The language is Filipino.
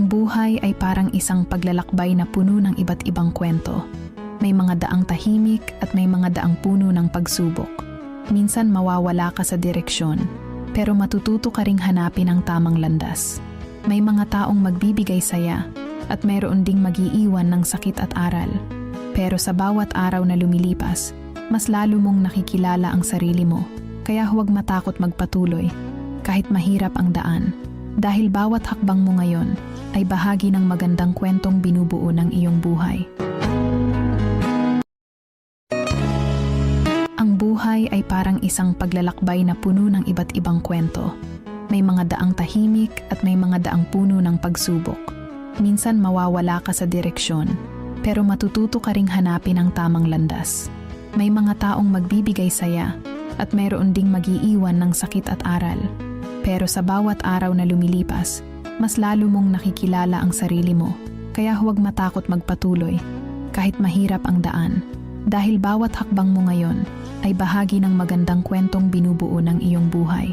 Ang buhay ay parang isang paglalakbay na puno ng iba't ibang kwento. May mga daang tahimik at may mga daang puno ng pagsubok. Minsan mawawala ka sa direksyon, pero matututo ka ring hanapin ang tamang landas. May mga taong magbibigay saya at mayroon ding mag-iiwan ng sakit at aral. Pero sa bawat araw na lumilipas, mas lalo mong nakikilala ang sarili mo. Kaya huwag matakot magpatuloy, kahit mahirap ang daan. Dahil bawat hakbang mo ngayon ay bahagi ng magandang kwentong binubuo ng iyong buhay. Ang buhay ay parang isang paglalakbay na puno ng iba't ibang kwento. May mga daang tahimik at may mga daang puno ng pagsubok. Minsan mawawala ka sa direksyon, pero matututo ka ring hanapin ang tamang landas. May mga taong magbibigay saya at mayroon ding mag-iiwan ng sakit at aral. Pero sa bawat araw na lumilipas, mas lalo mong nakikilala ang sarili mo. Kaya huwag matakot magpatuloy, kahit mahirap ang daan. Dahil bawat hakbang mo ngayon ay bahagi ng magandang kwentong binubuo ng iyong buhay.